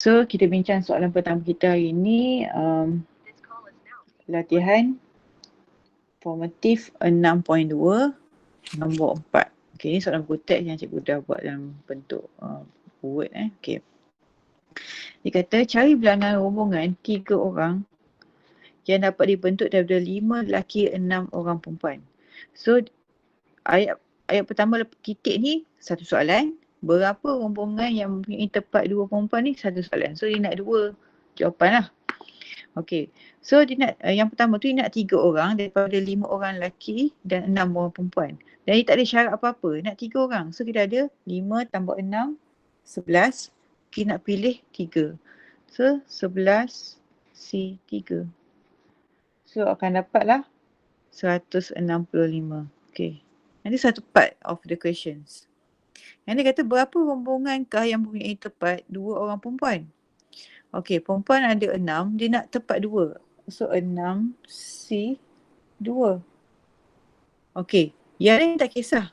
So kita bincang soalan pertama kita hari ini, latihan formatif 6.2 nombor 4. Okay, ni soalan buku teks yang cikgu dah buat dalam bentuk word. Okay. Dia kata cari bilangan rombongan 3 orang yang dapat dibentuk daripada 5 lelaki 6 orang perempuan. So ayat pertama titik ni satu soalan. Berapa rombongan yang mempunyai tepat 2 perempuan ni satu soalan. So dia nak 2 jawapan lah. Okay. So dia nak yang pertama tu dia nak 3 orang daripada 5 orang lelaki dan 6 orang perempuan. Dan dia tak ada syarat apa-apa. Nak 3 orang. So kita ada 5 tambah 6, 11. Kita nak pilih 3. So 11 C3. So akan dapatlah 165. Okay. Nanti satu part of the questions. Yang dia kata berapa rombongankah yang mempunyai tepat 2 orang perempuan? Okey, perempuan ada 6, dia nak tepat 2. So 6 C 2. Okey, yang lain tak kisah.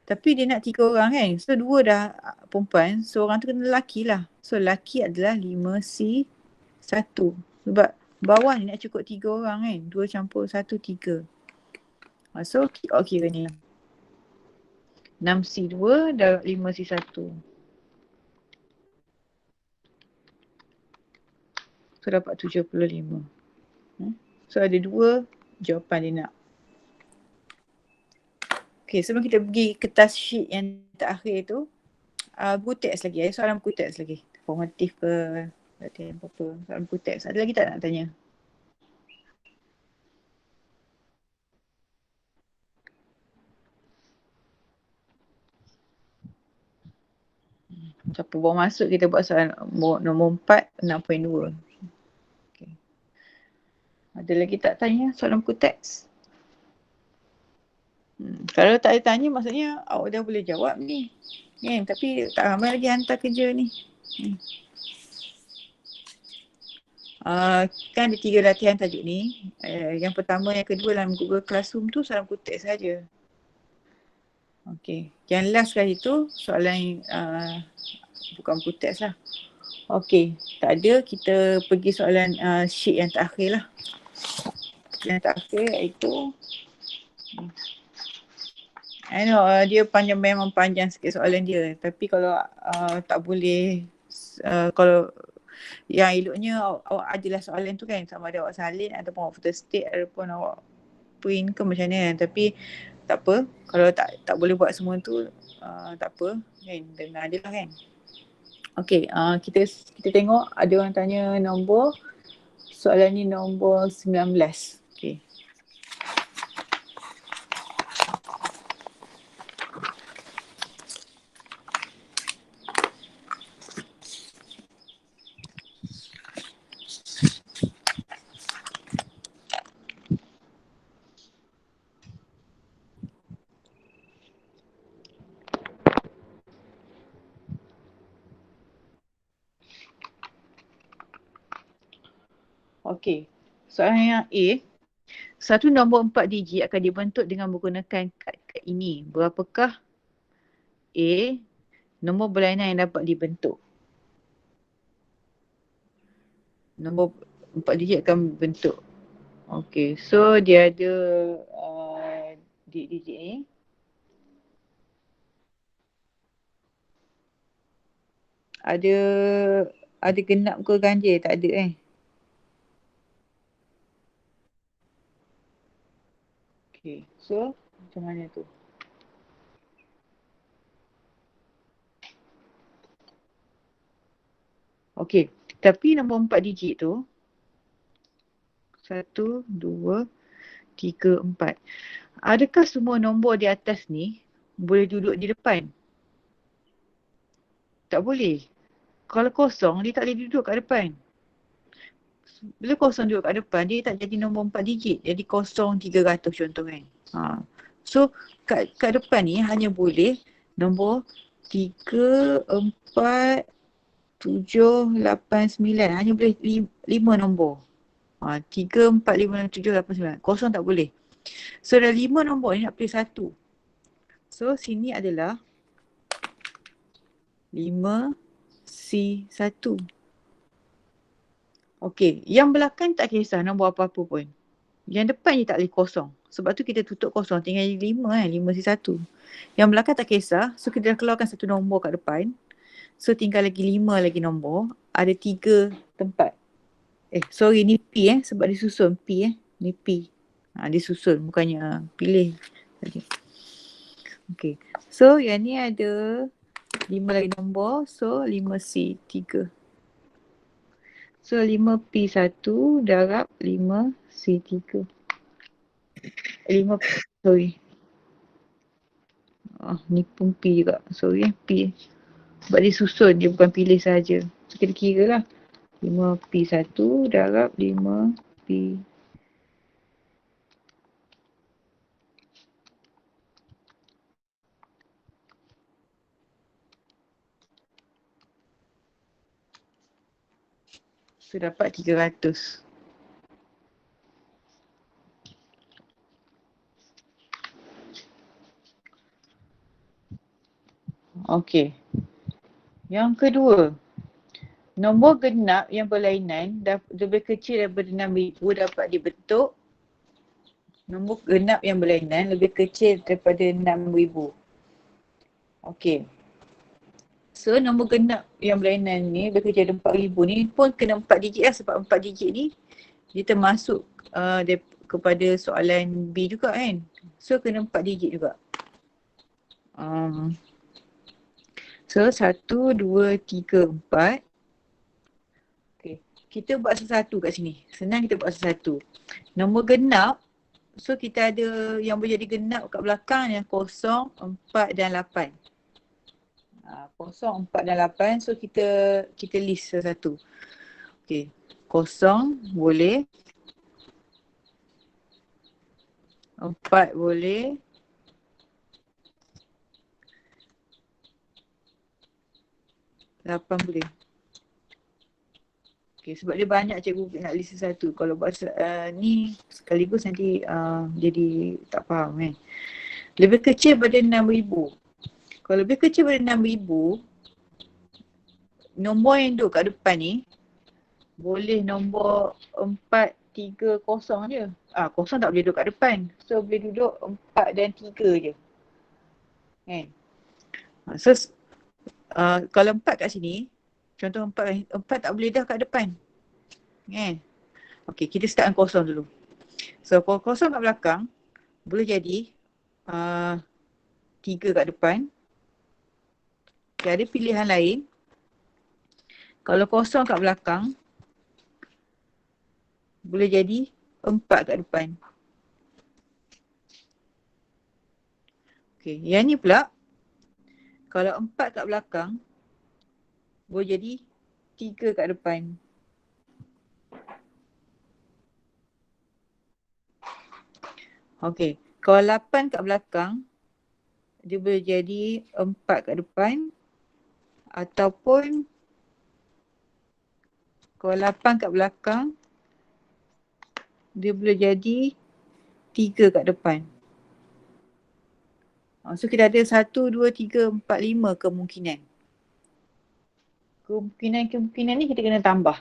Tapi dia nak 3 orang kan. So 2 dah perempuan, so orang tu kena lelaki lah. So lelaki adalah 5 C 1. Sebab bawah ni nak cukup 3 orang kan. 2 campur 1, 3. So okey ke ni? 6 C 2 dan 5 C 1. So dapat 75. So ada 2 jawapan dia nak. Okay, sebelum kita pergi kertas sheet yang terakhir tu, buku teks lagi. Soalan buku teks lagi. Formatif ke, latihan apa-apa. Soalan buku teks. Ada lagi tak nak tanya? Siapa bawa masuk kita buat soalan nombor 4, 6.2. Okay. Ada lagi tak tanya soalan buku teks? Kalau tak ada tanya maksudnya awak dah boleh jawab ni. Tapi tak ramai lagi hantar kerja ni. Kan ada 3 latihan tajuk ni. Yang pertama, yang kedua dalam Google Classroom tu soalan buku teks saja. Okay. Yang last kali tu soalan bukan buku teks lah. Okay. Tak ada, kita pergi soalan sheet yang terakhir lah. Yang terakhir iaitu I know dia panjang, memang panjang sikit soalan dia. Tapi kalau tak boleh, kalau yang eloknya awak adalah soalan tu kan, sama ada awak salin ataupun awak photostat ataupun awak print ke macam mana. Tapi tak apa, kalau tak boleh buat semua tu tak apa kan, dengar je lah kan. Okay, kita tengok ada orang tanya nombor, soalan ni nombor 19. Okay. Okey, soalan yang A. Satu nombor 4 digit akan dibentuk dengan menggunakan kad-kad ini. Berapakah A, nombor berlainan yang dapat dibentuk? Nombor 4 digit akan bentuk. Okey, so dia ada digit ni. Ada genap ke ganjil? Tak ada Okay, so macam mana tu? Okay, tapi nombor 4 digit tu 1, 2, 3, 4. Adakah semua nombor di atas ni boleh duduk di depan? Tak boleh. Kalau kosong, dia tak boleh duduk kat depan. Bila kosong duduk kat depan, dia tak jadi nombor 4 digit. Jadi kosong 300 contoh kan. So kat depan ni hanya boleh nombor 3, 4, 7, 8, 9. Hanya boleh 5 nombor. 3, 4, 5, 6, 7, 8, 9. Kosong tak boleh. So dah 5 nombor ni nak pilih 1. So sini adalah 5, C1. Okey, yang belakang tak kisah nombor apa-apa pun. Yang depan je tak boleh kosong. Sebab tu kita tutup kosong, tinggal 5 kan, 5 C1. Yang belakang tak kisah, so kita dah keluarkan satu nombor kat depan. So tinggal lagi 5 lagi nombor, ada 3 tempat. Sorry ni P sebab dia susun P ni P. Dia susun bukannya pilih tadi. Okay, so yang ni ada 5 lagi nombor, so 5C3. So 5P1 darab 5C3. 5, sorry. Ni pun P juga. Sorry P. Sebab dia susun, dia bukan pilih saja. So kita kira lah. 5P1 darab 5P. So dapat 300. Okey. Yang kedua, nombor genap yang berlainan lebih kecil daripada 6,000 dapat dibentuk. Nombor genap yang berlainan lebih kecil daripada 6,000. Okey. So nombor genap yang berlainan ni lebih kecil daripada 4,000 ni pun kena 4 digit lah, sebab 4 digit ni dia termasuk kepada soalan B juga kan. So kena 4 digit juga. So 1, 2, 3, 4. Okay. Kita buat satu-satu kat sini. Senang kita buat satu-satu. Nombor genap, so kita ada yang boleh jadi genap kat belakang yang 0, 4 dan 8. 0, 4 dan 8. So kita list satu-satu. Okay. 0 boleh. 4 boleh. 8 boleh. Okay, sebab dia banyak cikgu nak list satu. Kalau buat ni sekaligus nanti jadi tak faham kan. Lebih kecil daripada 6,000. Kalau lebih kecil daripada 6,000, nombor yang duduk kat depan ni boleh nombor 4, 3, 0 je. 0 tak boleh duduk kat depan. So boleh duduk 4 dan 3 je. Kan? So kalau 4 kat sini, contoh 4 tak boleh dah kat depan. Kan? Okay, kita start dengan 0 dulu. So 0 kat belakang boleh jadi 3 kat depan. Okay, ada pilihan lain. Kalau 0 kat belakang boleh jadi 4 kat depan. Okay, yang ni pula kalau 4 kat belakang boleh jadi 3 kat depan. Okay, kalau 8 kat belakang dia boleh jadi 4 kat depan. Ataupun kalau 8 kat belakang dia boleh jadi 3 kat depan. So kita ada 1, 2, 3, 4, 5 kemungkinan. Kemungkinan ni kita kena tambah.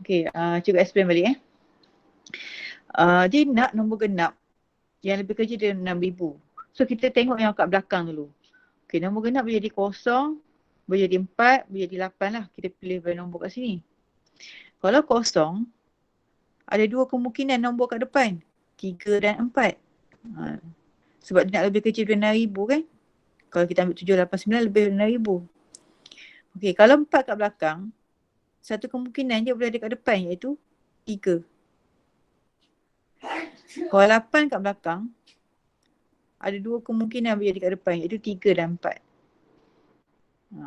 Okay, cuba explain balik dia nak nombor genap yang lebih kecil dari 6,000. So kita tengok yang kat belakang dulu. Okay, nombor genap boleh jadi 0, boleh jadi 4, boleh jadi 8 lah. Kita pilih nombor kat sini. Kalau 0, ada 2 kemungkinan nombor kat depan. 3 dan 4. Sebab dia nak lebih kecil dari 6,000 kan. Kalau kita ambil 7, 8, 9 lebih dari 6,000. Okay, kalau 4 kat belakang, satu kemungkinan je boleh ada kat depan iaitu 3. Kalau 8 kat belakang, ada 2 kemungkinan boleh ada kat depan iaitu 3 dan 4.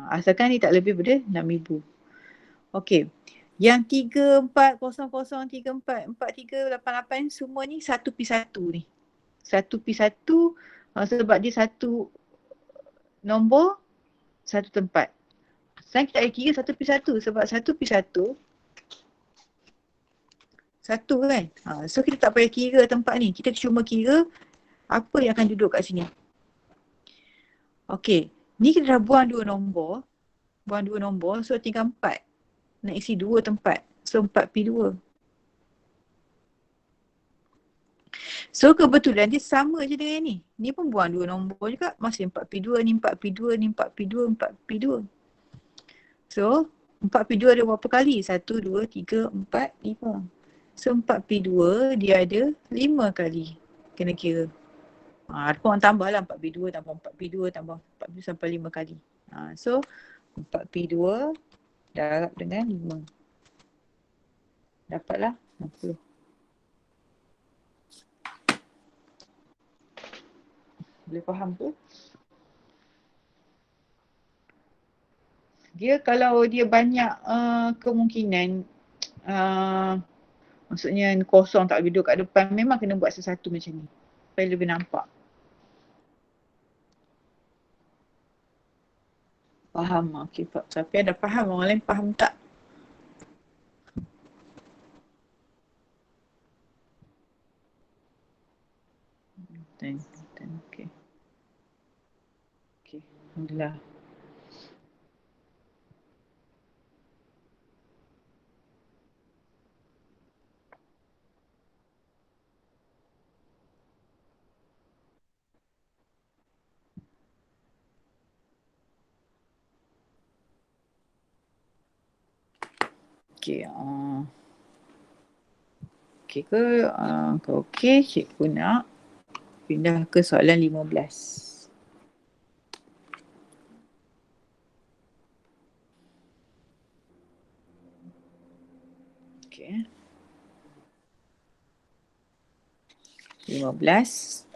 Asalkan ni tak lebih daripada 6,000. Okay. Yang 3, 4, 0, 0, 3, 4, 4, 3, 8, 8 semua ni 1P1 ni. 1P1 sebab dia satu nombor, satu tempat. Sekarang kita ada kira 1P1 sebab 1P1 satu kan. So kita tak payah kira tempat ni. Kita cuma kira apa yang akan duduk kat sini. Okay. Ni kita dah buang 2 nombor. Buang 2 nombor, so tinggal 4. Nak isi 2 tempat. So 4P2. So kebetulan dia sama je dengan ni. Ni pun buang 2 nombor juga. Masih 4P2, ni 4P2, ni 4P2, 4P2. So 4P2 ada berapa kali? 1, 2, 3, 4, 5. So 4P2 dia ada 5 kali. Kena kira. Korang tambah lah 4P2 tambah 4P2 tambah 4P2 sampai 5 kali. So 4P2 darab dengan 5. Dapatlah 60. Boleh faham tu? Dia kalau dia banyak kemungkinan maksudnya kosong tak boleh duduk kat depan, memang kena buat sesuatu macam ni supaya lebih nampak. Faham? Okay, tapi ada faham, orang lain faham tak? Ten, okay. Okay, Alhamdulillah. Okay, okay ke? Kalau okay, cikgu nak pindah ke soalan 15. Okay. 15.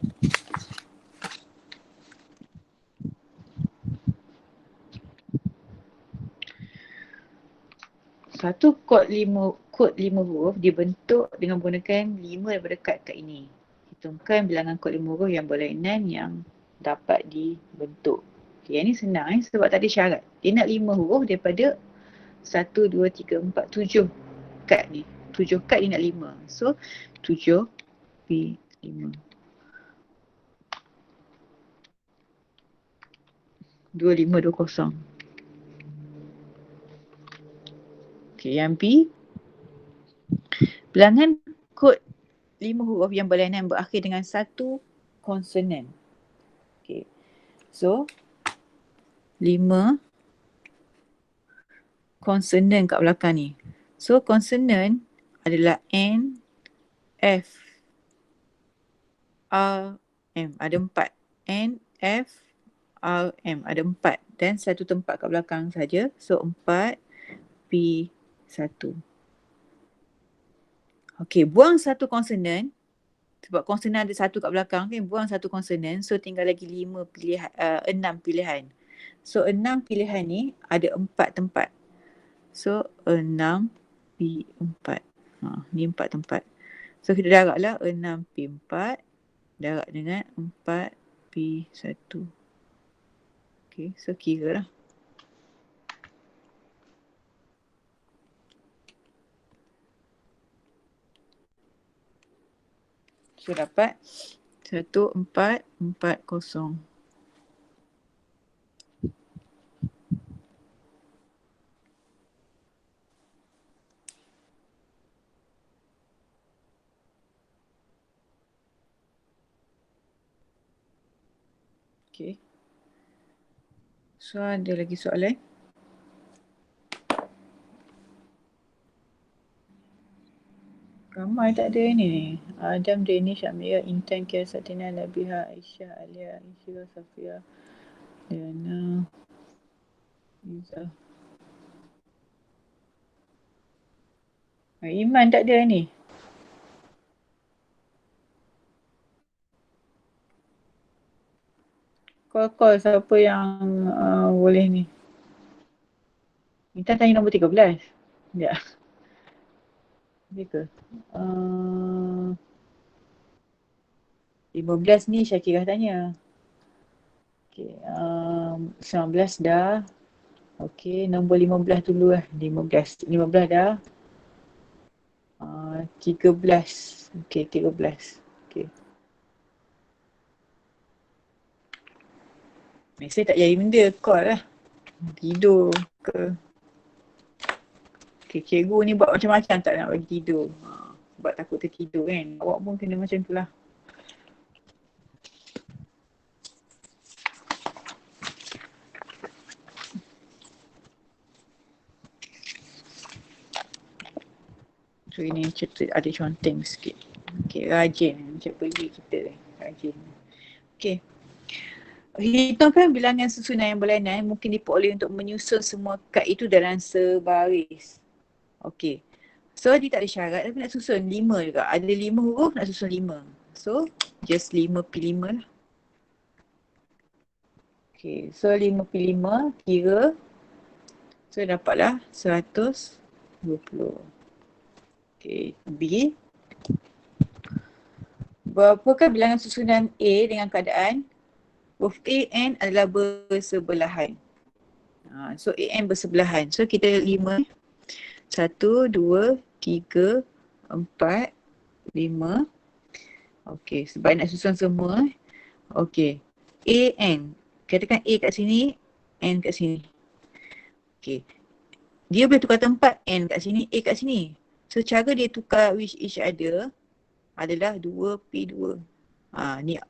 Satu kod 5 huruf dibentuk dengan menggunakan 5 daripada kad ini. Hitungkan bilangan kod 5 huruf yang berlainan yang dapat dibentuk. Okay, yang ni senang sebab tak ada syarat. Dia nak 5 huruf daripada 1, 2, 3, 4, 7 kad ni. 7 kad dia nak 5. So 7 P5. 2520. Okay, yang B. Bilangan kod 5 huruf yang berlainan berakhir dengan satu konsonan. Okay. So 5 konsonan kat belakang ni. So konsonan adalah N, F, R, M. Ada 4. N, F, R, M. Ada 4. Dan satu tempat kat belakang saja. So 4, P, 1. Okay, buang satu konsonan. Sebab konsonan ada satu kat belakang kan, buang satu konsonan. So tinggal lagi 6 pilihan. So 6 pilihan ni ada 4 tempat. So 6 P4. Ni 4 tempat. So kita darablah 6 P4 darab dengan 4 P1. Okay, so kira lah. So dapat 1440. Okay. So ada lagi soalan? Ramai tak ada ni. Adam, Danish, Amir, Intan, Kia, Satina, Labiha, Aisyah, Alia, Insyirah, Safia, Diana, Izzah. Iman tak ada ni. Call siapa yang boleh ni. Intan tanya nombor 13. Ya. Dia ke? 15 ni Syakirah tanya. Okay. 19 dah. Okay. Nombor 15 dulu lah. 15 dah. 13. Okay. 13. Okay. Mesej tak jadi benda. Call lah. Tidur ke. Okay, cikgu ni buat macam-macam tak nak bagi tidur. Sebab takut tertidur kan. Awak pun kena macam tu lah. So ini cerita ada conteng sikit. Okay, rajin. Macam pergi kita ni. Rajin. Okay. Hitungkan bilangan susunan yang berlainan mungkin diperoleh untuk menyusun semua kad itu dalam sebaris. Okay. So dia tak ada syarat tapi nak susun 5 juga. Ada 5 huruf nak susun 5. So just 5p5 lah. Okay. So 5p5 kira. So dapatlah 120. Okay. B. Berapakah bilangan susunan A dengan keadaan huruf A N adalah bersebelahan. So A N bersebelahan. So kita 5. 1, 2, 3, 4, 5. Okay, sebab nak susun semua. Okay. A, N. Katakan A kat sini, N kat sini. Okay. Dia boleh tukar tempat N kat sini, A kat sini. So cara dia tukar with each other adalah 2P2. Ni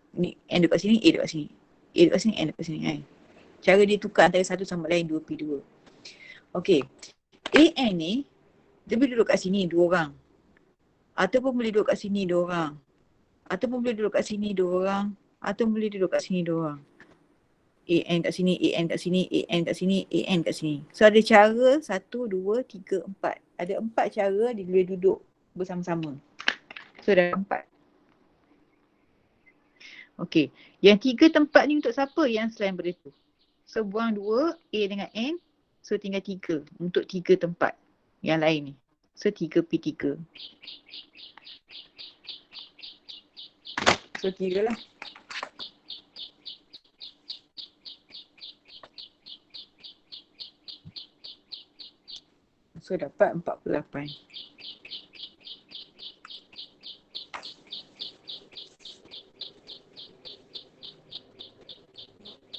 N dekat sini, A dekat sini. A dekat sini, N dekat sini kan. Cara dia tukar antara satu sama lain 2P2. Okay. A, N ni dia boleh duduk kat sini 2 orang. Ataupun boleh duduk kat sini 2 orang. Ataupun boleh duduk kat sini 2 orang. Ataupun boleh duduk kat sini 2 orang. A N kat sini, A N kat sini, A N kat sini, A N kat sini. So ada cara 1, 2, 3, 4. Ada 4 cara dia boleh duduk bersama-sama. So dah 4. Okay. Yang 3 tempat ni untuk siapa yang selain daripada tu? So buang 2, A dengan N. So tinggal 3 untuk 3 tempat yang lain ni. So 3P3. So kira lah. So dapat 48.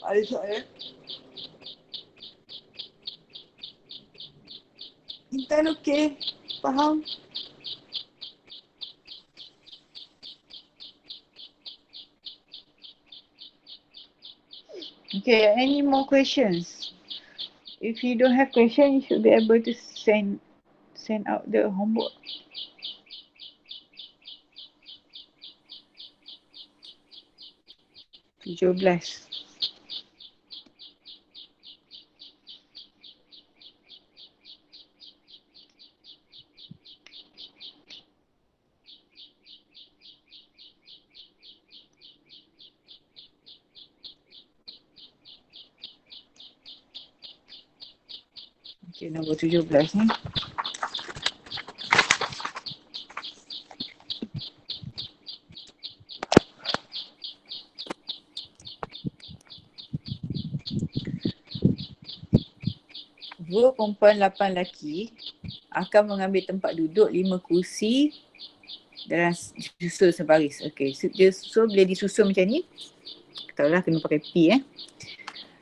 Ada soalan? Intan okey. Faham? Okay, any more questions? If you don't have question, you should be able to send out the homework. Tujuh belas. Okay, nombor 17 ni. Dua perempuan 8 lelaki akan mengambil tempat duduk 5 kursi dalam susun sebaris. Okay, so bila disusun macam ni, ketahuilah kena pakai P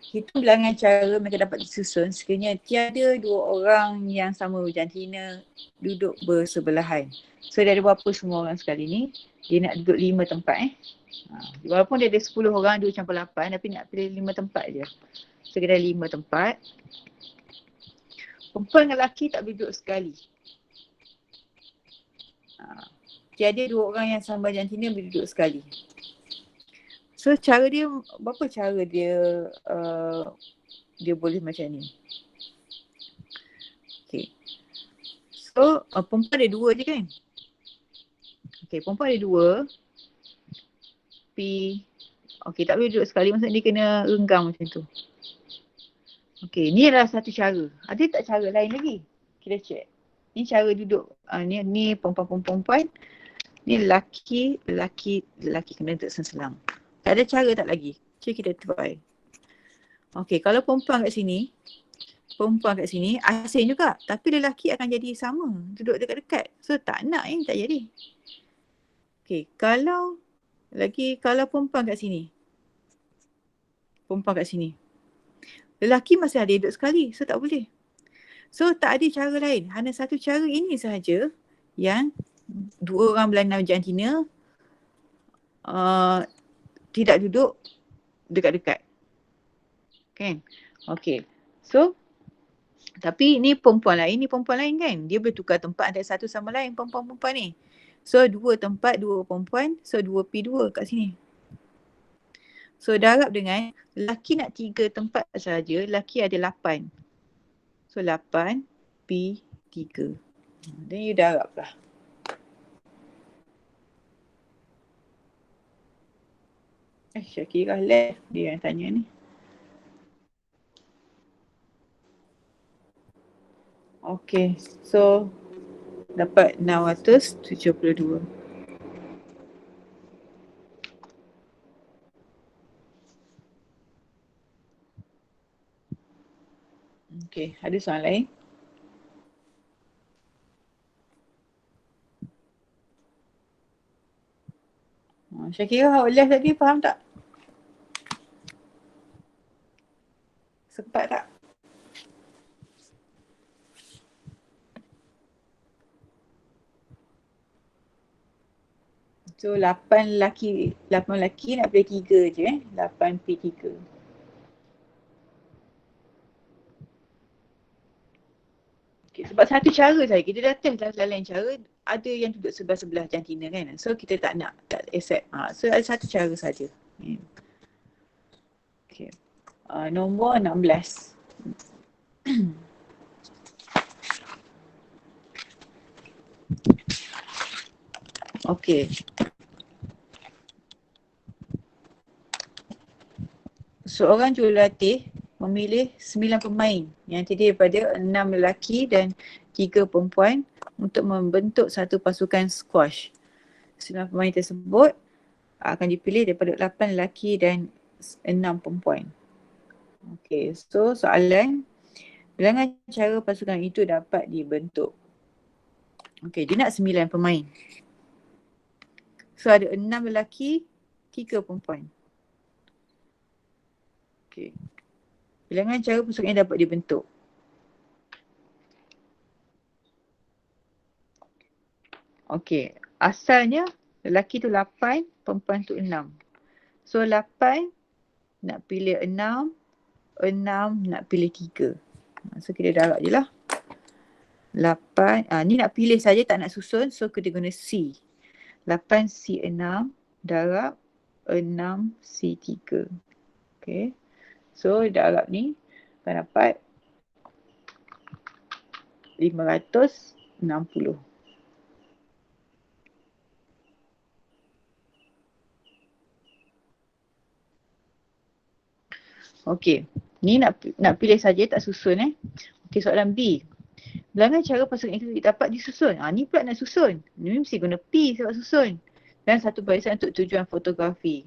Hitung bilangan cara mereka dapat disusun sekiranya tiada 2 orang yang sama berjantina duduk bersebelahan. So dia ada berapa semua orang sekali ni? Dia nak duduk 5 tempat Walaupun dia ada 10 orang, 2 campur 8 tapi nak pilih 5 tempat je. So kita ada 5 tempat. Perempuan dengan lelaki tak boleh duduk sekali. Tiada 2 orang yang sama jantina boleh duduk sekali. So cara dia, berapa cara dia dia boleh macam ni. Okay. So perempuan ada 2 je kan. Okay, perempuan ada 2. P. Okay, tak boleh duduk sekali. Maksudnya dia kena renggang macam tu. Okay, ni adalah satu cara. Ada tak cara lain lagi? Kita check. Ni cara duduk. Ni perempuan-perempuan. Ni lelaki kena duduk selang. Ada cara tak lagi? Cik kita try. Okay, kalau perempuan kat sini asing juga. Tapi lelaki akan jadi sama. Duduk dekat-dekat. So tak nak tak jadi. Okay, kalau perempuan kat sini. Lelaki masih ada hidup sekali. So tak boleh. So tak ada cara lain. Hanya satu cara ini sahaja yang dua orang belandam jantina tidak duduk dekat-dekat. Kan? Okay. So, tapi ni perempuan lain kan. Dia boleh tukar tempat antara satu sama lain perempuan-perempuan ni. So, dua tempat, dua perempuan. So, 2P2 kat sini. So, darab dengan lelaki nak 3 tempat sahaja. Lelaki ada 8. So, 8P3. Then you darab lah. Syakirah left dia yang tanya ni. Okay, so dapat 672. Okay, ada soalan lain? Syakirah, awak left tadi faham tak? Sempat tak? So 8 lelaki nak pilih 3 je 8P3. Okay, sebab satu cara saja, kita dah test dah lain cara, ada yang duduk sebelah-sebelah jantina kan. So kita tak accept. So ada satu cara saja. Okay. Nombor 16. Okay. Seorang jurulatih memilih 9 pemain yang terdiri daripada 6 lelaki dan 3 perempuan untuk membentuk satu pasukan squash. 9 pemain tersebut akan dipilih daripada 8 lelaki dan 6 perempuan. Okay, so soalan, bilangan cara pasukan itu dapat dibentuk. Okay, dia nak 9 pemain. So ada 6 lelaki, 3 perempuan. Okay. Bilangan cara pasukan ini dapat dibentuk. Okay, asalnya lelaki tu 8, perempuan tu 6. So 8 nak pilih 6, 6 nak pilih 3. So kita darab je lah. 8, ni nak pilih saja tak nak susun, so kita guna C. 8C6 darab 6C3. Okay. So darab ni akan dapat 560. Okay. Ni nak pilih saja tak susun Okay, soalan B. Bilangan cara pasukan itu dapat disusun. Ni pula nak susun. Ni mesti guna P sebab susun. Dan satu barisan untuk tujuan fotografi.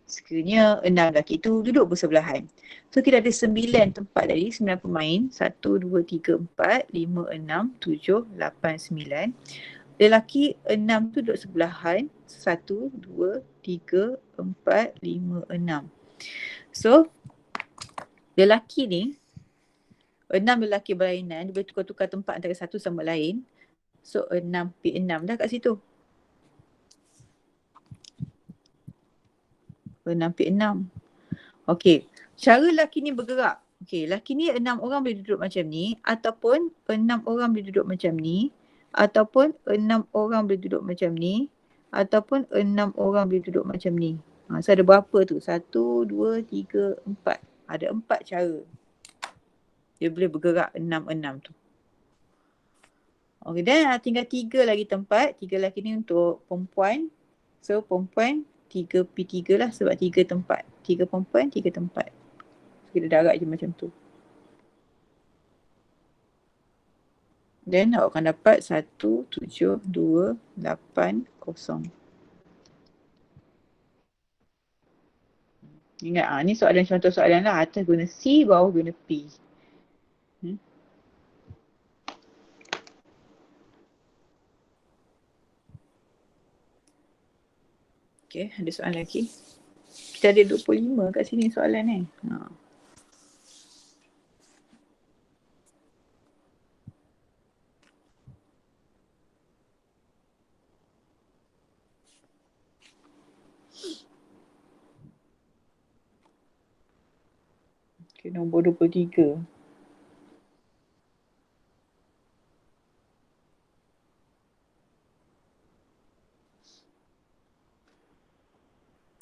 Sekiranya 6 lelaki itu duduk bersebelahan. So kita ada 9 tempat tadi, 9 pemain. 1, 2, 3, 4, 5, 6, 7, 8, 9. Lelaki 6 tu duduk sebelahan. 1, 2, 3, 4, 5, 6. So lelaki ni, 6 lelaki berlainan, dia boleh tukar-tukar tempat antara satu sama lain. So 6P6 dah kat situ. 6P6. Okay. Cara lelaki ni bergerak. Okay. Lelaki ni 6 orang boleh duduk macam ni. Ataupun 6 orang boleh duduk macam ni. Ataupun 6 orang boleh duduk macam ni. Ataupun 6 orang boleh duduk macam ni. So ada berapa tu? 1, 2, 3, 4. Ada 4 cara. Dia boleh bergerak 6 tu. Okay. Dan tinggal 3 lagi tempat. 3 lelaki ni untuk perempuan. So perempuan 3P3 lah sebab 3 tempat. 3 perempuan, 3 tempat. So, kita darab je macam tu. Then awak akan dapat 17280. Ingat ni soalan contoh soalan lah. Atas guna C, bawah guna P. Okay, ada soalan lagi. Kita ada 25 kat sini soalan Okay, nombor 23.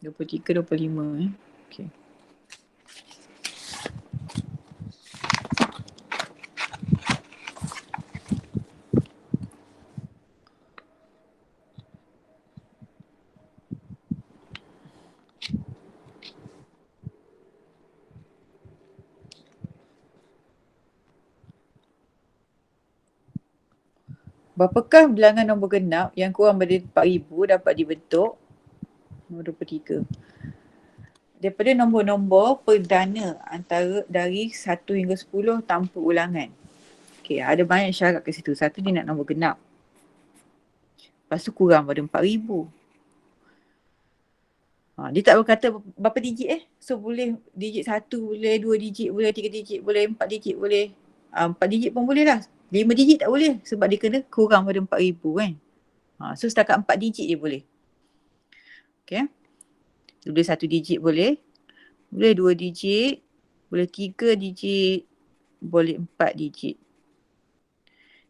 Dua puluh tiga, 25 Okay. Berapakah bilangan nombor genap yang kurang daripada 4,000 dapat dibentuk? Nombor 23. Daripada nombor-nombor perdana antara dari 1 hingga 10 tanpa ulangan. Okay, ada banyak syarat kat situ. Satu, dia nak nombor genap. Lepas tu kurang pada 4,000. Dia tak berkata berapa digit So boleh digit 1, boleh 2 digit, boleh 3 digit, boleh 4 digit, boleh 4 digit pun boleh lah. 5 digit tak boleh sebab dia kena kurang pada 4,000 kan. So setakat 4 digit dia boleh. Okay. Boleh 1 digit boleh. Boleh 2 digit. Boleh 3 digit. Boleh 4 digit.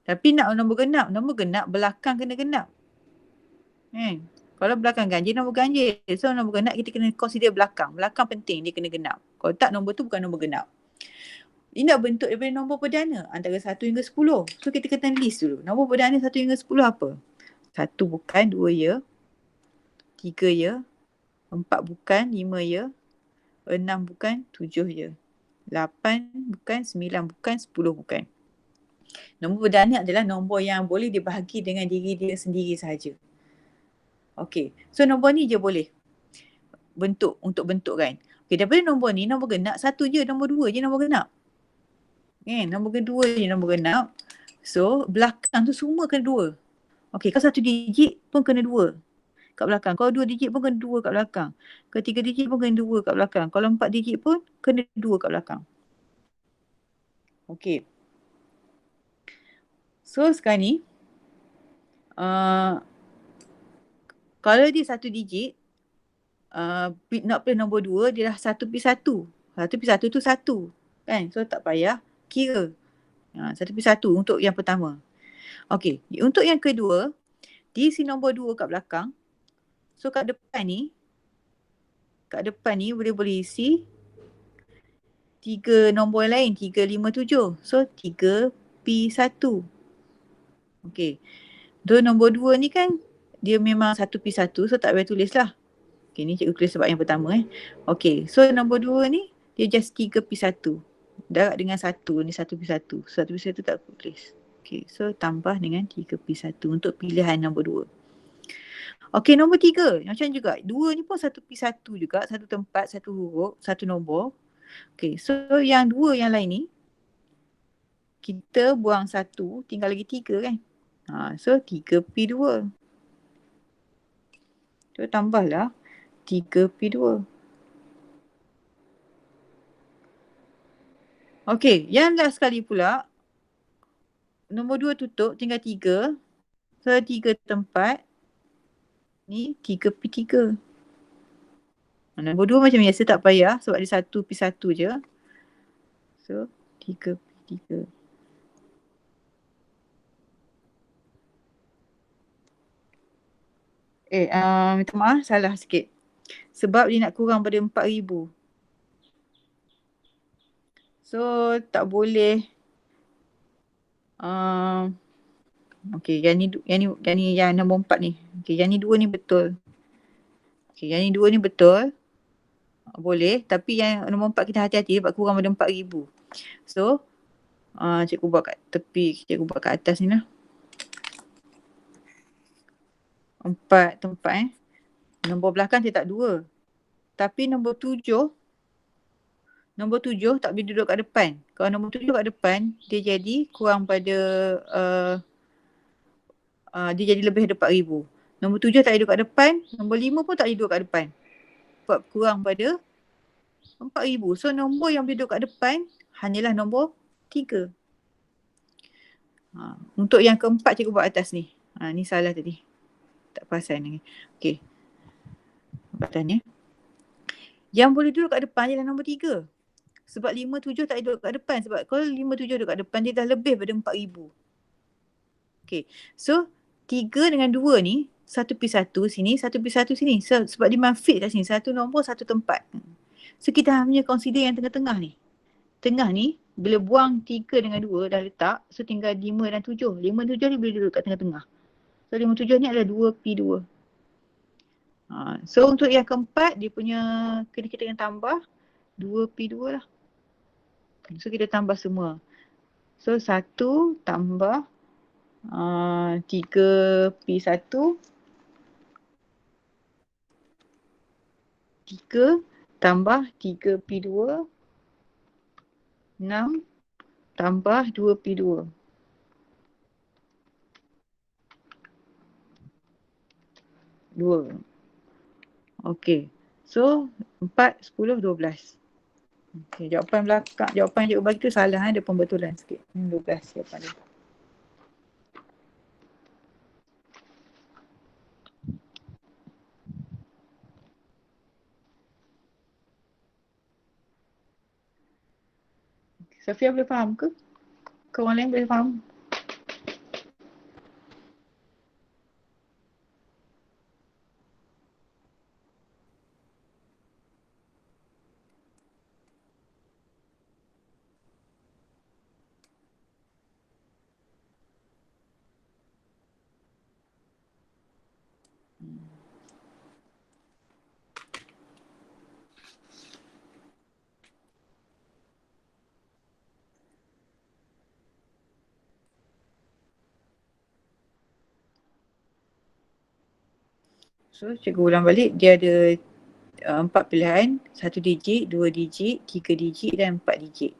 Tapi nak nombor genap belakang kena genap. Kan? Kalau belakang ganjil, nombor ganjil. So nombor genap kita kena consider belakang. Belakang penting dia kena genap. Kalau tak, nombor tu bukan nombor genap. Ini nak bentuk daripada nombor perdana antara 1 hingga 10. So kita kena list dulu. Nombor perdana 1 hingga 10 apa? 1 bukan, 2 ya. 3 ya. 4 bukan, 5 ya. 6 bukan, 7 ya. 8 bukan, 9 bukan, 10 bukan. Nombor perdana adalah nombor yang boleh dibahagi dengan diri dia sendiri sahaja. Okey, so nombor ni je boleh bentuk untuk bentuk kan. Okey, daripada nombor ni, nombor genap 1 je, nombor 2 je nombor genap. Nombor kedua je nombor genap. So belakang tu semua kena 2. Okey, kalau 1 digit pun kena 2 kat belakang. Kalau 2 digit pun kena 2 kat belakang. Kalau 3 digit pun kena 2 kat belakang. Kalau 4 digit pun kena 2 kat belakang. Okey. So sekarang ni kalau dia 1 digit, not plus nombor 2 dia dah 1 pi 1. 1 pi 1 tu 1 kan. So tak payah kira. 1 pi 1 untuk yang pertama. Okey, untuk yang kedua, diisi nombor 2 kat belakang. So kat depan ni boleh isi 3 nombor lain, 3, 5, 7. So 3 pi 1. Okey. So nombor 2 ni kan dia memang 1 pi 1, so tak payah tulis lah. Okay, ni cikgu tulis sebab yang pertama Okay, so nombor 2 ni dia just 3 pi 1. Darab dengan 1 ni 1 pi 1. 1 pi 1 tak tulis. Okay, so tambah dengan 3 pi 1 untuk pilihan nombor 2. Okay, nombor 3 macam juga. 2 ni pun 1 pi 1 juga. Satu tempat, satu huruf, satu nombor. Okay, so yang 2 yang lain ni kita buang 1, tinggal lagi 3 kan. So 3 pi 2. So tambahlah 3 pi 2. Okey, yang last sekali pula. Nombor 2 tutup, tinggal 3. So 3 tempat. Ni 3 pi 3. Nombor 2 macam biasa tak payah sebab dia 1 pi 1 je. So 3 pi 3. Minta maaf, salah sikit. Sebab dia nak kurang pada 4,000. So tak boleh. Okey, yang nombor 4 ni. Okey, yang ni 2 ni betul. Okey, yang ni 2 ni betul. Boleh, tapi yang nombor 4 kita hati-hati sebab kurang pada 4,000. So, cikgu buat kat tepi, cikgu buat kat atas ni lah. 4 tempat Nombor belakang dia tak 2. Tapi nombor 7 tak boleh duduk kat depan. Kalau nombor 7 kat depan, dia jadi kurang pada dia jadi lebih daripada 4,000. Nombor 7 tak boleh duduk kat depan, nombor 5 pun tak boleh duduk kat depan. Sebab kurang pada 4,000. So nombor yang boleh duduk kat depan hanyalah nombor 3. Untuk yang keempat cikgu buat atas ni. Ni salah tadi. Tak perasan lagi. Okey. Buatan ni. Yang boleh duduk kat depan ialah nombor 3. Sebab 5, 7 tak duduk kat depan. Sebab kalau 5, 7 duduk kat depan, dia dah lebih pada 4,000. Okay. So, 3 dengan 2 ni, 1/1 sini, 1/1 sini. Sebab dia memang fit kat sini. Satu nombor, satu tempat. So, kita hanya consider yang tengah-tengah ni. Tengah ni, bila buang 3 dengan 2 dah letak, so tinggal 5 dan 7. 5 dan 7 ni boleh duduk kat tengah-tengah. So, 5, 7 ni adalah 2P2. So, untuk yang keempat, dia punya kena kita kena tambah 2P2 lah. So, kita tambah semua. So, 1 tambah 3P1, 3 tambah 3P2, 6 tambah 2P2. 2. Okey. So, 4, 10, 12. Okey, jawapan belakang, jawapan cikgu bagi tu salah, ada pembetulan sikit. 12 jawapan dia. Safia boleh faham ke? Ke orang lain boleh faham? So, cikgu ulang balik. Dia ada 4 pilihan. 1 digit, 2 digit, 3 digit dan 4 digit.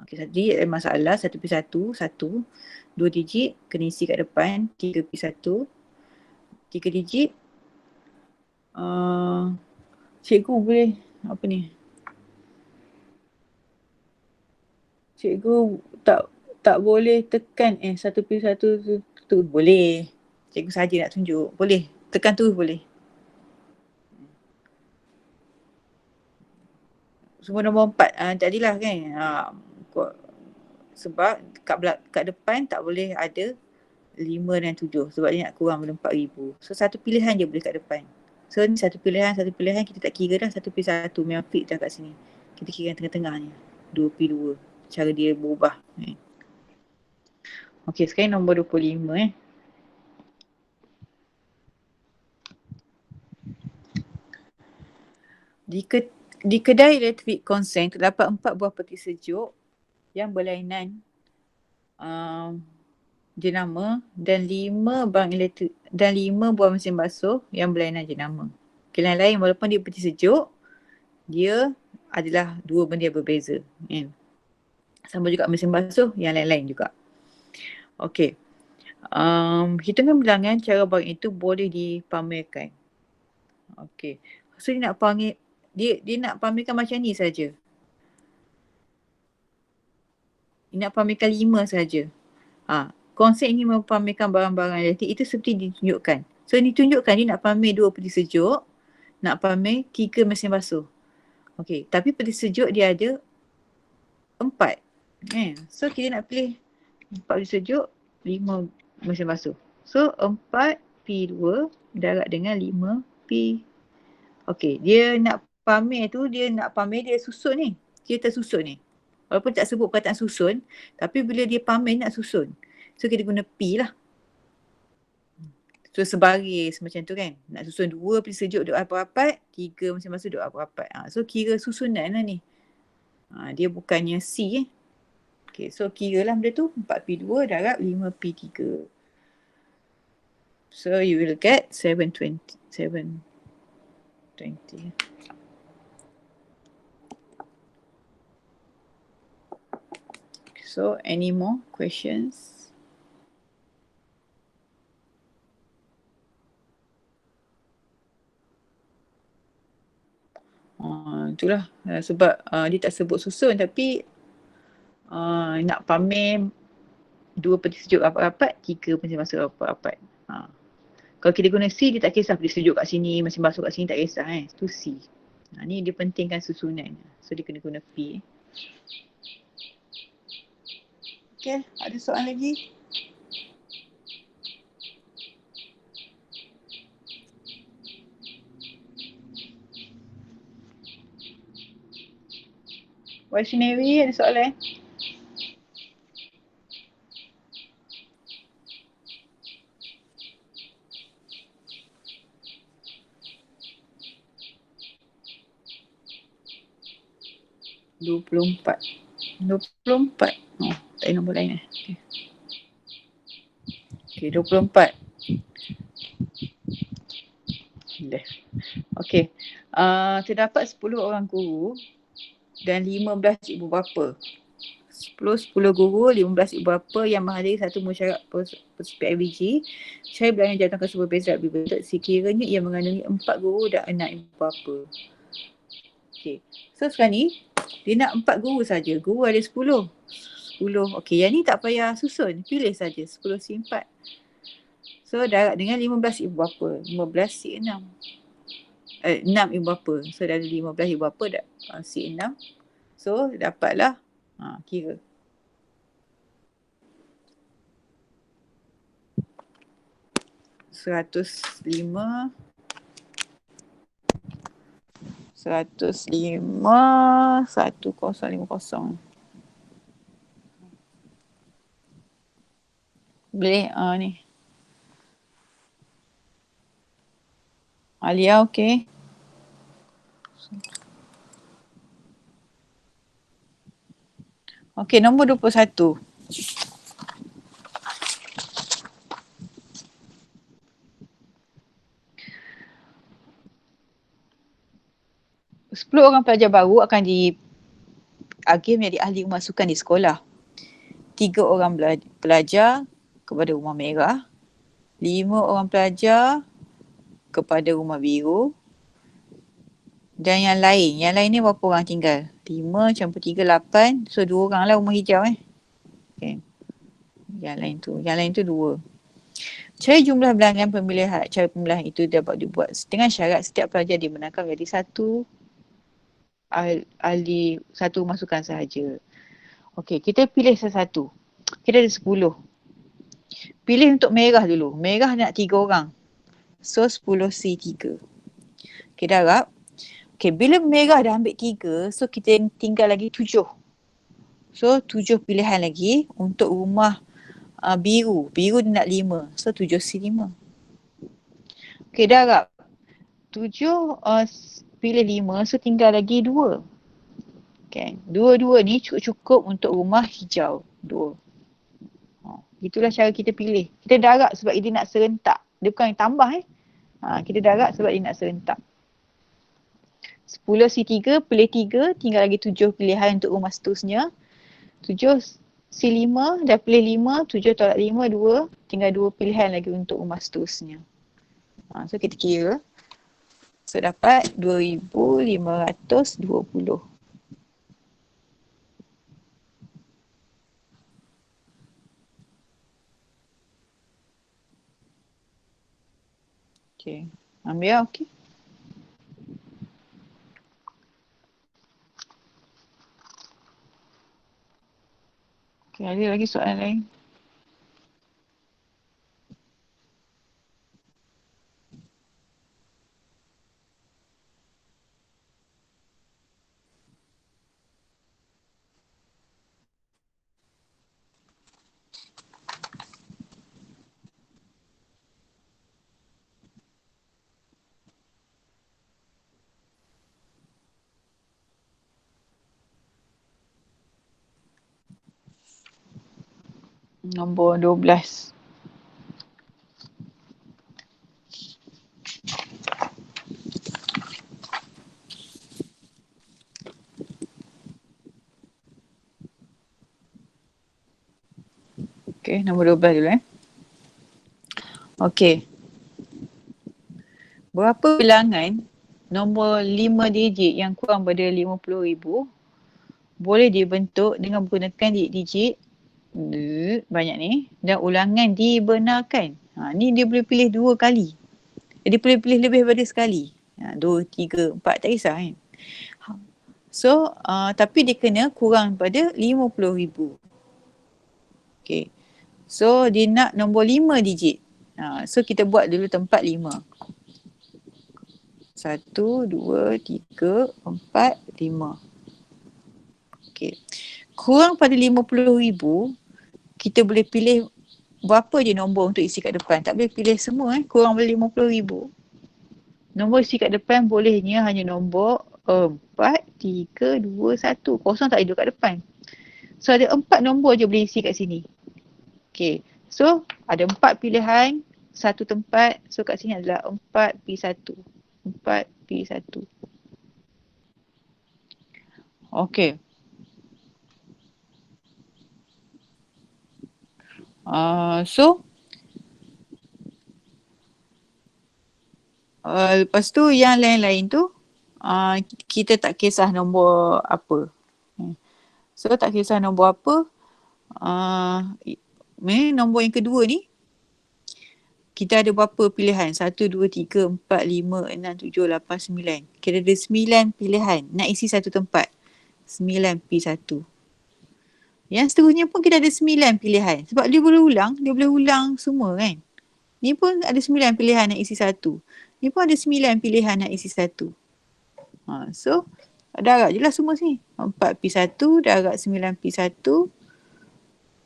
Okey, 1 digit ada masalah. 1P1, 1. 2 digit, kena isi kat depan. 3P1. 3 digit. Cikgu boleh, apa ni? Cikgu tak boleh tekan 1P1 tu boleh. Cikgu saja nak tunjuk. Boleh. Tekan tu boleh. Semua nombor 4 jadilah kan. Sebab kat depan tak boleh ada 5 dan 7. Sebab dia nak kurang pada 4,000. So, satu pilihan je boleh kat depan. So, ni satu pilihan kita tak kira dah. 1P1 memang fit dah kat sini. Kita kira yang tengah-tengah ni. 2P2. Cara dia berubah. Okey, sekarang nombor 25 Di kedai elektrik konsen terdapat 4 buah peti sejuk yang berlainan jenama dan 5 barang elektrik dan 5 buah mesin basuh yang berlainan jenama. Lain-lain walaupun dia peti sejuk, dia adalah dua benda yang berbeza. Sama juga mesin basuh, yang lain-lain juga. Okey. Hitungan bilangan cara barang itu boleh dipamerkan. Okey. So dia nak pamerkan macam ni saja. Dia nak pamerkan 5 saja. Konsep ini mempamerkan barang-barang elektrik itu seperti ditunjukkan. So ditunjukkan dia nak pamer 2 peti sejuk, nak pamer 3 mesin basuh. Okey, tapi peti sejuk dia ada 4. So kita nak pilih 4 peti sejuk, 5 mesin basuh. So 4P2 darab dengan 5P. Okey, dia nak pamer dia susun ni. Dia tersusun ni. Walaupun tak sebut perkataan susun, tapi bila dia pamer nak susun. So kita guna P lah. So sebaris macam tu kan. Nak susun 2 peti sejuk duduk rapat-rapat, 3 mesin basuh duduk rapat-rapat. So kira susunan lah ni. Dia bukannya C Okay, so kira lah benda tu 4P2 darab 5P3. So you will get 720. So any more questions? Itulah sebab dia tak sebut susun tapi nak pamer 2 peti sejuk rapat-rapat, 3 mesin basuh rapat-rapat. Kalau kita guna C, dia tak kisah peti sejuk kat sini, mesin basuh kat sini, tak kisah Itu C. Ni dia pentingkan susunan. So dia kena guna P. Okay, ada soalan lagi? Vaishnavi, ada soalan? Dua puluh empat. Oh, tak ada nombor lain Okay. Okay, 24. Dah. Okay. Terdapat 10 orang guru dan 15 ibu bapa. 10 guru, 15 ibu bapa yang menghadiri satu mesyuarat PIBG. Saya bilangan jawatan kelas berbeza berbentuk sekiranya ia mengandungi 4 guru dan 6 ibu bapa. Okay. So sekarang ni, dia nak 4 guru saja. Guru ada 10. 10. Okay, yang ni tak payah susun. Pilih saja 10 si 4. So darab dengan 15 ibu bapa. 15 si 6. 6 ibu bapa. So dah ada 15 ibu bapa dah si 6. So dapatlah kira. Seratus lima, 1050. Boleh ni. Alia okey. Okey, nombor 21. Sepuluh orang pelajar baru akan diagih menjadi ahli pemasukan di sekolah. 3 orang pelajar kepada rumah merah. 5 orang pelajar kepada rumah biru. Dan yang lain ni berapa orang tinggal? 5 campur 3, 8. So 2 orang lah rumah hijau Okay. Yang lain tu 2. Cara jumlah bilangan pemilihan, cara pemilihan itu dapat dibuat dengan syarat setiap pelajar dibenarkan menjadi satu ahli satu masukan sahaja. Okey, kita pilih satu-satu. Kita ada 10. Pilih untuk merah dulu. Merah nak 3 orang. So 10C3. Okey, darab. Okey, bila merah dah ambil 3, so kita tinggal lagi 7. So 7 pilihan lagi untuk rumah biru. Biru dia nak 5. So 7C5. Okey, darab. 7 pilih 5, so tinggal lagi 2. Okay. 2 ni cukup untuk rumah hijau. 2. Itulah cara kita pilih. Kita darab sebab dia nak serentak. Dia bukan tambah kita darab sebab dia nak serentak. 10C3 pilih 3, tinggal lagi 7 pilihan untuk rumah seterusnya. 7C5 dah pilih 5, 7 tolak 5, 2. Tinggal 2 pilihan lagi untuk rumah seterusnya. So kita kira. So dapat 2520. Okay. Ambil okey. Okay, ada lagi soalan lain? Nombor 12. Okay, nombor 12 dulu Okay. Berapa bilangan nombor 5 digit yang kurang pada 50,000 boleh dibentuk dengan menggunakan digit banyak ni dan ulangan dibenarkan. Ni dia boleh pilih 2 kali. Dia boleh pilih lebih daripada sekali. 2, 3, 4 tak kisah So, tapi dia kena kurang pada 50,000. Okay. So, dia nak nombor 5 digit. So, kita buat dulu tempat 5. 1, 2, 3, 4, 5. Okay. Kurang pada 50,000, kita boleh pilih berapa je nombor untuk isi kat depan. Tak boleh pilih semua kurang pada 50,000. Nombor isi kat depan bolehnya hanya nombor 4, 3, 2, 1. Kosong tak ada kat depan. So ada 4 nombor je boleh isi kat sini. Okay. So ada 4 pilihan, satu tempat. So kat sini adalah 4P1. 4P1. Okay. So lepas tu yang lain-lain tu kita tak kisah nombor apa. So tak kisah nombor apa. Nombor yang kedua ni kita ada berapa pilihan? 1, 2, 3, 4, 5, 6, 7, 8, 9. Kita ada 9 pilihan nak isi satu tempat. 9P1. Yang seterusnya pun kita ada 9 pilihan. Sebab dia boleh ulang semua kan. Ni pun ada 9 pilihan nak isi satu. Ni pun ada 9 pilihan nak isi satu. So, darab je lah semua sini. 4P1 darab 9P1.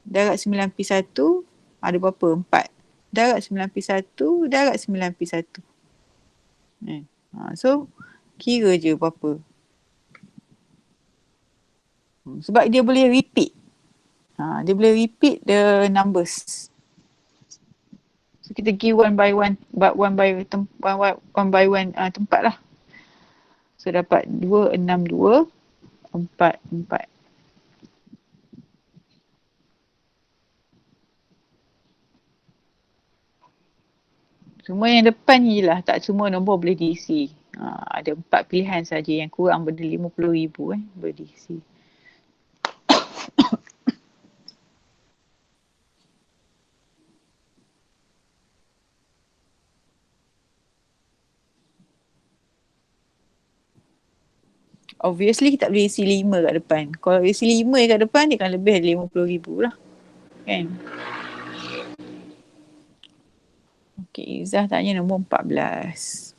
Darab 9P1 ada berapa? 4. Darab 9P1 darab 9P1. So, kira je berapa. Sebab dia boleh repeat. Dia boleh repeat the numbers. So, kita pergi one by one tempat lah. So, dapat 2, 6, 2, 4, 4. Semua yang depan ni lah, tak semua nombor boleh diisi. Ada 4 pilihan saja yang kurang pada 50,000 boleh diisi. Obviously kita tak boleh isi 5 kat depan. Kalau isi 5 kat depan dia akan lebih dari 50,000 lah. Kan? Okay, Izzah tanya nombor 14.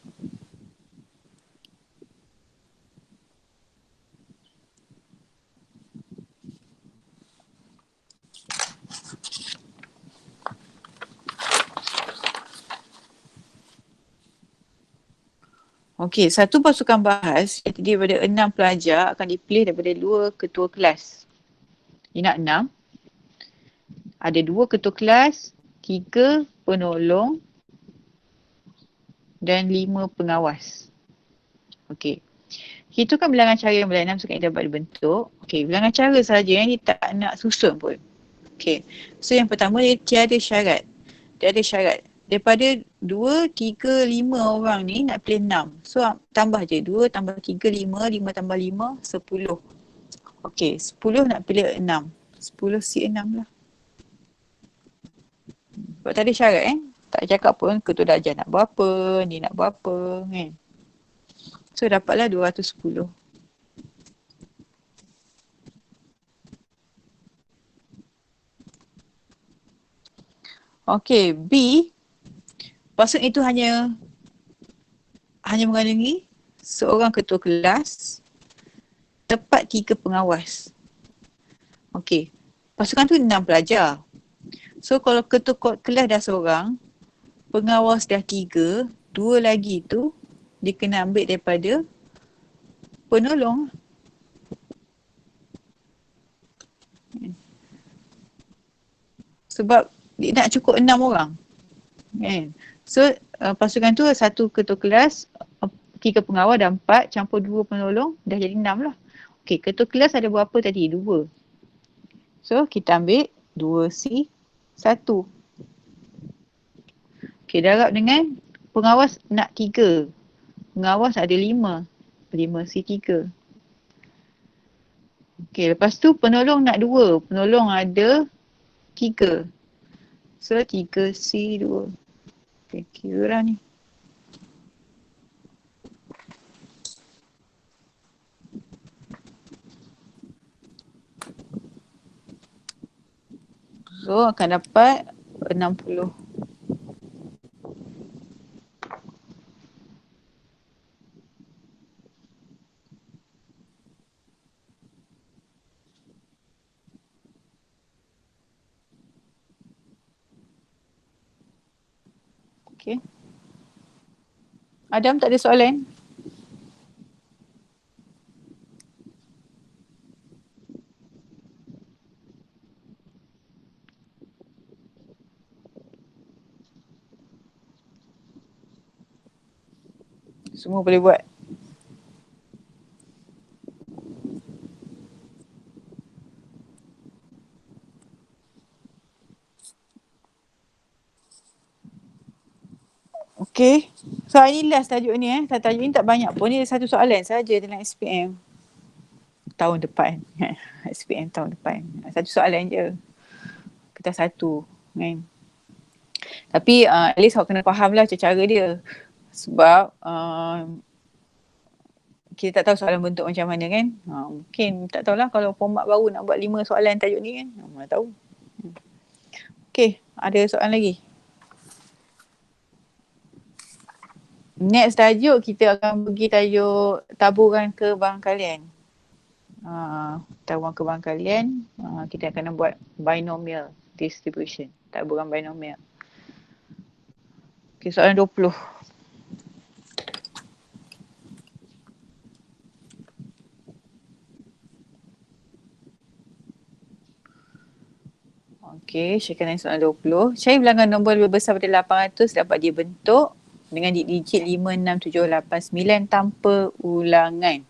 Okey, satu pasukan bahas yang terdiri daripada 6 pelajar akan dipilih daripada 2 ketua kelas. Dia nak 6. Ada 2 ketua kelas, 3 penolong dan 5 pengawas. Okey. Hitungkan bilangan cara yang mulai 6 sekali dapat dibentuk. Okey, bilangan cara saja yang dia tak nak susun pun. Okey. So yang pertama dia tiada syarat. Dia ada syarat. Daripada 2, 3, 5 orang ni nak pilih 6. So tambah je 2 tambah 3, 5, 5 tambah 5, 10. Okey, 10 nak pilih 6. 10 si 6 lah. Sebab tak ada syarat tak cakap pun ketua darjah nak berapa, ni nak berapa kan. So dapatlah 210. Okey, B. Pasukan itu hanya mengandungi seorang ketua kelas, tepat 3 pengawas. Okey, pasukan tu 6 pelajar. So kalau ketua kelas dah seorang, pengawas dah 3, 2 lagi tu dia kena ambil daripada penolong. Sebab dia nak cukup 6 orang. So pasukan tu 1 ketua kelas, 3 pengawal dan 4 campur 2 penolong dah jadi 6 lah. Okey, ketua kelas ada berapa tadi? 2. So kita ambil 2C1. Okey, darab dengan pengawas nak 3. Pengawas ada 5. 5C3. Okey, lepas tu penolong nak 2. Penolong ada 3. So 3C2. Okay, kira lah ni. So akan dapat 60. Okay. Adam, tak ada soalan? Semua boleh buat. Okay. So ini last tajuk ni Tajuk ni tak banyak pun. Ni satu soalan saja dalam SPM tahun depan. SPM tahun depan. Satu soalan je. Kita satu. Kan? Tapi at least awak kena faham lah cara dia. Sebab kita tak tahu soalan bentuk macam mana kan. Mungkin tak tahulah kalau format baru nak buat 5 soalan tajuk ni kan. Mana tahu. Okay. Ada soalan lagi? Next tajuk kita akan pergi tajuk taburan kebangkalian. Taburan kebangkalian, kita akan buat binomial distribution, taburan binomial. Okay, soalan 20. Okay, syarikat soalan 20. Cari bilangan nombor lebih besar pada 800 dapat dibentuk dengan digit 5, 6, 7, 8, 9 tanpa ulangan.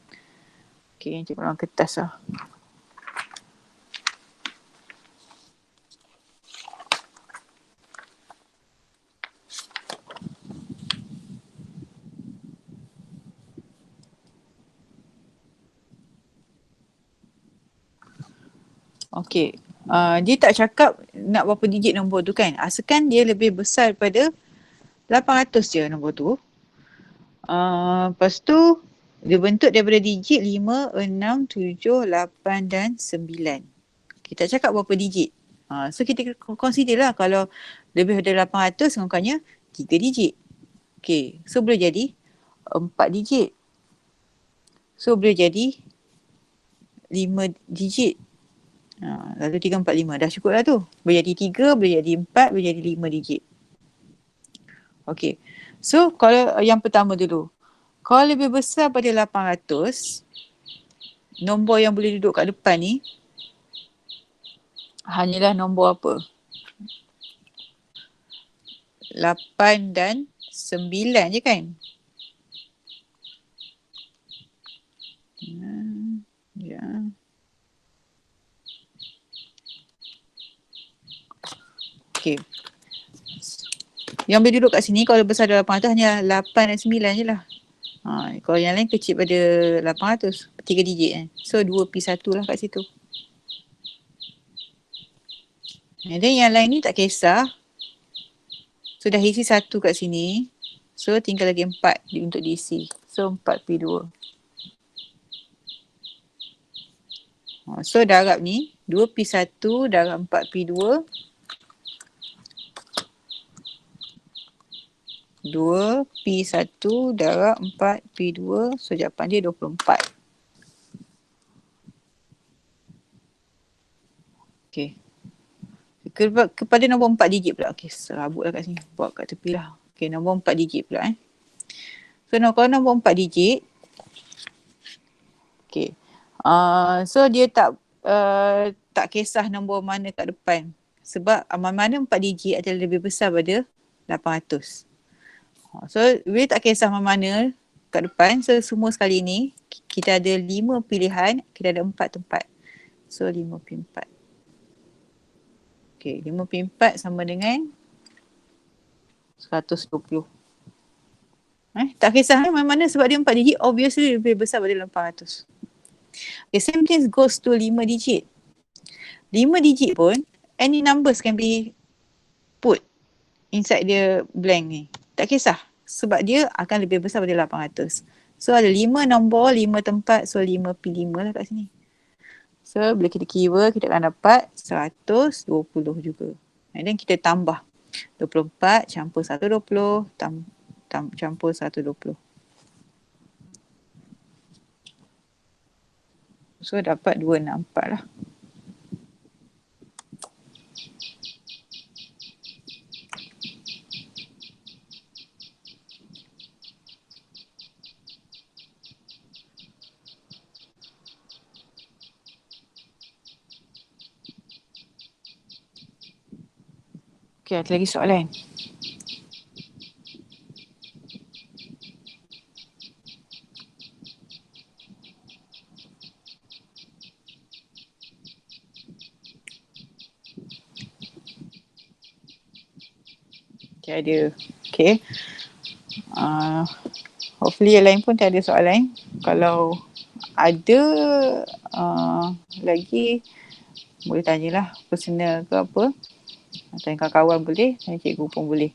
Okay, cikgu ulang kertas lah. Okay, dia tak cakap nak berapa digit nombor tu kan. Asalkan dia lebih besar daripada 800 je nombor tu. Lepas tu dia bentuk daripada digit 5, 6, 7, 8 dan 9. Kita cakap berapa digit. So kita consider lah kalau lebih daripada 800 ngangkanya 3 digit. Okay, so boleh jadi 4 digit. So boleh jadi 5 digit. Lalu 3, 4, 5. Dah cukup lah tu. Boleh jadi 3, boleh jadi 4, boleh jadi 5 digit. Okay. So kalau yang pertama dulu. Kalau lebih besar pada 800, nombor yang boleh duduk kat depan ni hanyalah nombor apa? 8 dan 9 je kan? Ya. Okay. Yang boleh duduk kat sini kalau besar dari 800 hanya 8 dan 9 je lah. Kalau yang lain kecil pada 800, 3 digit kan. So 2P1 lah kat situ. And then yang lain ni tak kisah. So dah isi 1 kat sini. So tinggal lagi 4 untuk diisi. So 4P2. So darab ni 2P1 darab 4P2. 2P1 darab 4P2. So jawapan dia 24. Okay. Kepada nombor 4 digit pula. Okay, serabut lah kat sini. Buat kat tepi lah. Okay, nombor 4 digit pula So kalau nombor 4 digit. Okay. So dia tak kisah nombor mana kat depan. Sebab mana 4 digit adalah lebih besar pada 800. So bila tak kisah mana kat depan. So semua sekali ni kita ada 5 pilihan. Kita ada 4 tempat. So 5P4. Okay, 5P4 sama dengan 120. Tak kisah mana-mana sebab dia 4 digit, obviously lebih besar pada 800. Okay, same thing goes to 5 digit. 5 digit pun, any numbers can be put inside the blank ni. Tak kisah sebab dia akan lebih besar pada 800. So ada 5 nombor, 5 tempat, so 5P5 lah kat sini. So bila kita kira kita akan dapat 120 juga. And then kita tambah 24 campur 120 campur 120. So dapat 264 lah. Okay, ada lagi soalan? Okay, ada. Okay. Hopefully yang lain pun tak ada soalan. Kalau ada lagi boleh tanyalah personal ke apa. Tanya kawan-kawan boleh, tanya cikgu pun boleh.